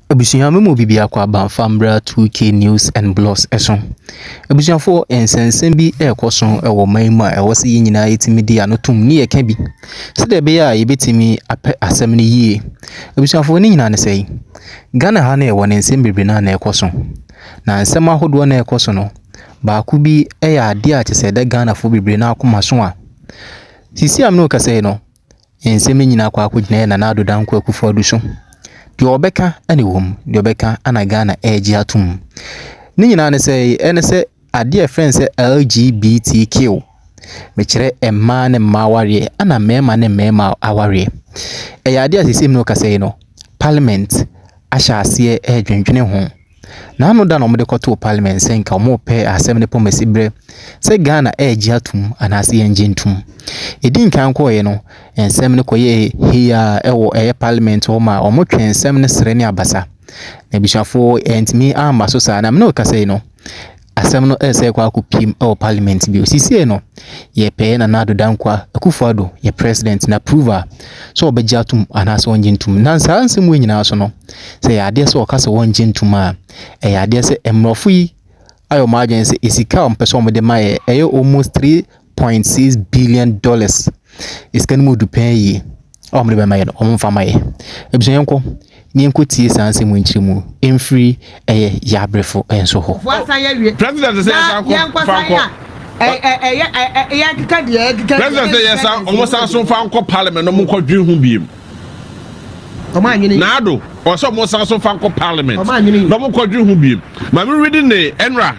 Abusuamu mu bibia kwa banfambra 2K News and Blogs eso. Abusuafo ensensen bi ekoso ewo manmu a ewo se nyina yetimi dia no tum ni yeka bi. Sede be ya yebetimi apɛ asɛm ne yie. Abusuafo ni nyina ne sei. Ghana ha na ewo ne nsɛm bebre na ekoso. Na nsɛm ahodo na ekoso no. Ba ku bi ya ade a kyese de Ghana fo bebre na akoma so a. Sisi am no kasɛ no. Nsɛm nyina kwa akugina na Nado Danko Akuffo Addo so. Diobeka ane wom, diobeka ana Ghana eji atum. Ni nyina ne se ade friends LGBTQ. Mechire emma ne mma aware ana mema ne mema aware. Ade asisi no kase no. Parliament asha ase dwendwene ho. Na anu da no mde koto parliament se nka mo pe asem ne pomasi bre. Se Ghana eji atum ana ase enje ntum. Edi nkan koye no ensem ne koye hia ewo parliament ho ma omo twen ensem ne sere ne abasa na bishafo entimi amba so sa na me no kase no asem no ese kwa akupim parliament bi osisi no ye pe na Nado Danko Akuffo Addo ye president na approval so obegya atum ana so onje ntum na nsa nsem we nyina so no se ya ade so okase wonje ntum a ya ade se emrofo yi ayo ma agency isika ompese omde ma ye almost $3.6 billion. Is can move to pay ye. Oh, my man, on Famaye. Ebsenko, Nienko T. Sansi Winchimu, in free a Yaa Brefo and so ho. President says, almost so found parliament, no more dream beam. Nado, or some more so found parliament. No more dream beam. My reading the ENRA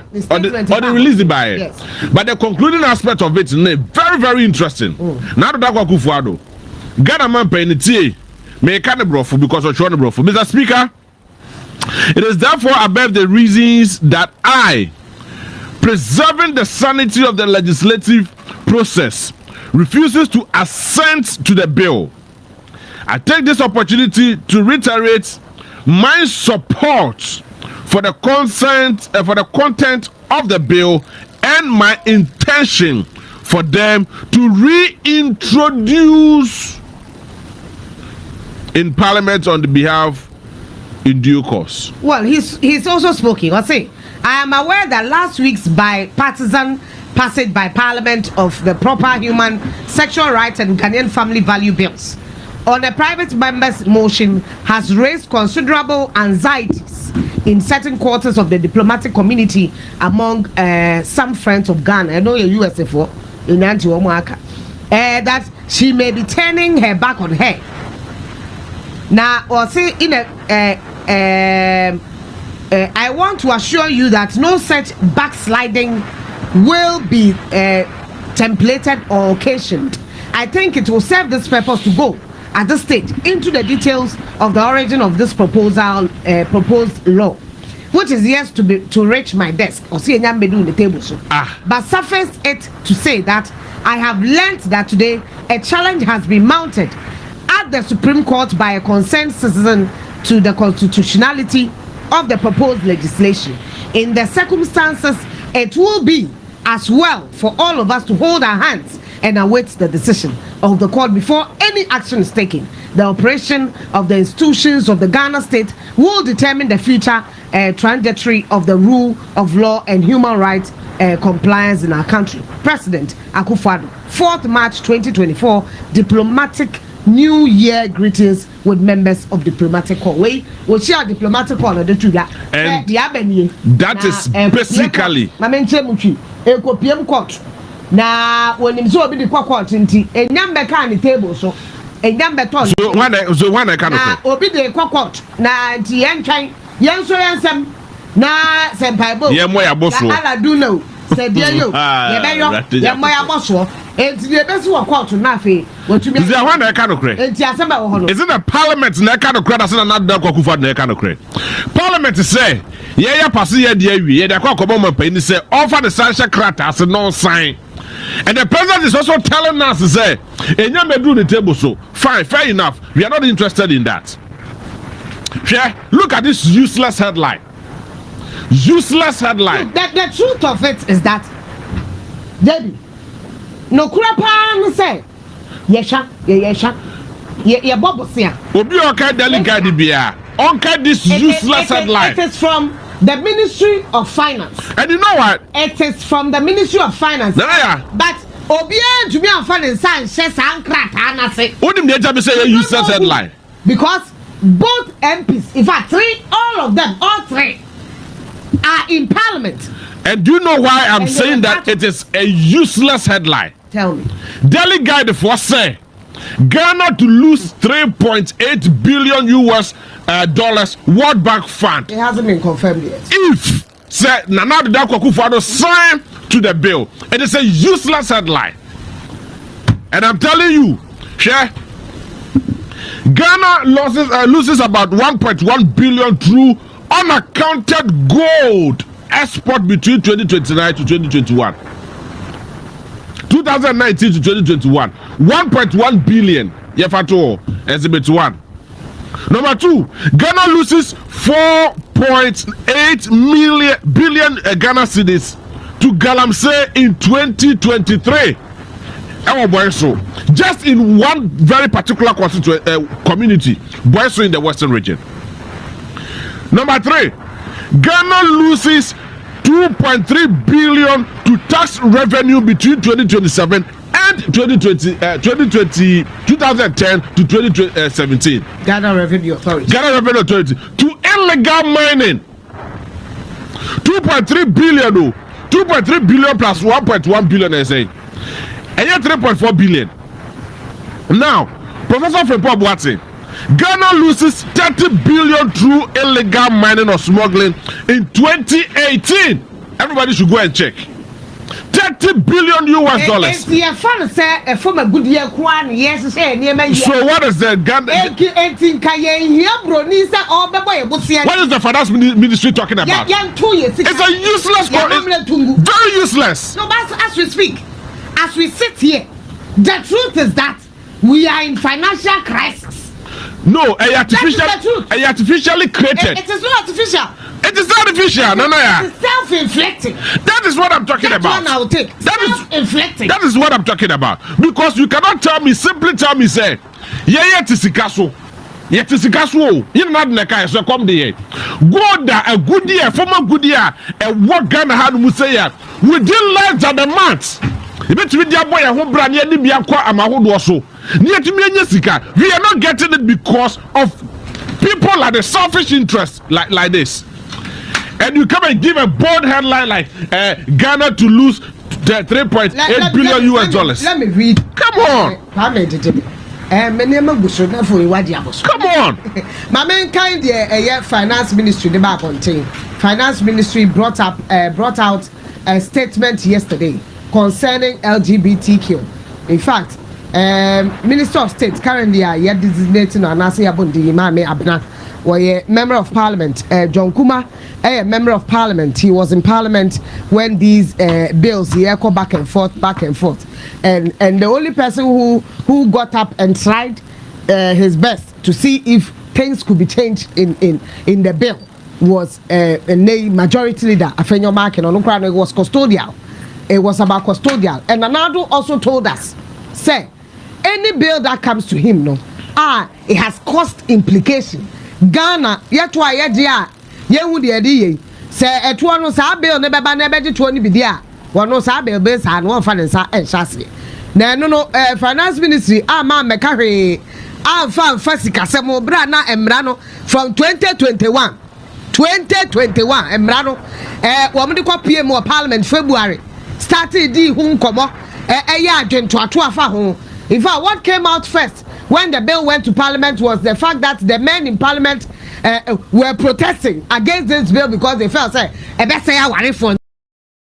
or the release by it. But the concluding aspect of it is very, very interesting. Nado Danko Akuffo Addo. Ghana man paying the tea. May kind of brofo because of Chona brofo. Mr. Speaker, it is therefore above the reasons that I, preserving the sanity of the legislative process, refuses to assent to the bill. I take this opportunity to reiterate my support for the content of the bill and my intention for them to reintroduce in Parliament on the behalf in due course. Well, he's also speaking. Let's say, I am aware that last week's bipartisan passage by Parliament of the proper human, sexual rights and Ghanaian family value bills on a private member's motion has raised considerable anxieties in certain quarters of the diplomatic community among some friends of Ghana. I know you're USFO in Anti-Omaka. That she may be turning her back on her. Now, or say in I want to assure you that no such backsliding will be templated or occasioned. I think it will serve this purpose to go at this stage into the details of the origin of this proposed law, which is yet to reach my desk or see any in the table. So, but suffice it to say that I have learned that today a challenge has been mounted at the Supreme Court by a concerned citizen to the constitutionality of the proposed legislation. In the circumstances, it will be as well for all of us to hold our hands and await the decision of the court before any action is taken. The operation of the institutions of the Ghana state will determine the future trajectory of the rule of law and human rights compliance in our country. President Akuffo Addo, 4th March 2024, diplomatic New Year greetings with members of diplomatic corps. We share diplomatic corps on the Tula. And that is basically. Na when him so be the court nti enyam can the table so enyam beton so one I kind of obi the court na nti yentwan yenso yensem na sempaibo ye moya boso ala do no se dia yo ye be yo ye moya boso enti ye be so court na afi wotumi is there one I kind of create enti asema wo ho is it the parliament na kind of create as na Nado Danko Akuffo Addo na kind of create parliament say ye pass ye dia wi ye da kwa kobo mpa ni say offer the sanction crata as no sign. And the president is also telling us to say, do the table so fine, fair enough. We are not interested in that. Yeah, look at this useless headline. Useless headline. The truth of it is that, Debbie, no kurapa say, yesha, ye bubbles here. Obi okay delegate bia. Onka this useless headline. It is from the Ministry of Finance. And you know what? It is from the Ministry of Finance. Yeah. But Obian to me and finance and says Ankrat. What did they say? Useless headline. Because both MPs, in fact, all of them, all three, are in Parliament. And do you know why I'm saying that it is a useless headline? Tell me. Daily Guide for say Ghana to lose 3.8 billion US dollars World Bank Fund. It hasn't been confirmed yet. If say Nana Akuffo Addo sign to the bill, it is a useless headline. And I'm telling you, share. Ghana loses about 1.1 billion through unaccounted gold export between 2029 to 2021. 2019 to 2021. 1.1 billion. Yefato exhibit 1. Number 2, Ghana loses 4.8 billion Ghana cedis to Galamsey in 2023. Just in one very particular community, Boyso in the Western region. Number 3, Ghana loses 2.3 billion to tax revenue between 2027 and 2010 to 2017. Ghana Revenue Authority. Ghana Revenue Authority to illegal mining. 2.3 billion, 2.3 billion plus 1.1 billion, I say. And yet 3.4 billion. Now, Professor Frimpong Boateng, Ghana loses 30 billion through illegal mining or smuggling in 2018. Everybody should go and check. 30 billion US dollars. So what is the Ghana? What is the finance ministry talking about? It's a useless, very useless. No, but as we speak, as we sit here, the truth is that we are in financial crisis. No, artificially created. It is not artificial. It is artificial. No. It is self-inflicting. That is what I'm talking about. One I will take. Self-inflicting. That is what I'm talking about. Because you cannot simply tell me, say, tisikaso. Tisikaso. You not neka so come there. Go da a good year, former good year, and what Ghana had Musaya within less than a month. You bet with your boy a home brand near Libya Amaho so. We are not getting it because of people like the selfish interest like this. And you come and give a bold headline like Ghana to lose 3.8 billion US dollars. Let me read. Come on. Come on. My main kind finance ministry the back on thing. Finance ministry brought out a statement yesterday concerning LGBTQ. In fact, Minister of State currently designating Anasi Abundi Imame Abna was member of Parliament. John Kuma, a member of Parliament. He was in Parliament when these bills echo back and forth, and the only person who got up and tried his best to see if things could be changed in the bill was a majority leader Afenyo Markin. It was custodial. It was about custodial, and Anado also told us, say, any bill that comes to him, it has cost implication. Ghana, yet why would say a 2 bill never 20 be there. One no bill base and one finance and chassis. No, finance ministry, man, Mekari, fan Fasika, Samo Brana, and Mrano from 2021, and Mrano, woman to copy more Parliament February. Started the home comma a year to home. In fact, what came out first when the bill went to Parliament was the fact that the men in Parliament were protesting against this bill because they felt say a better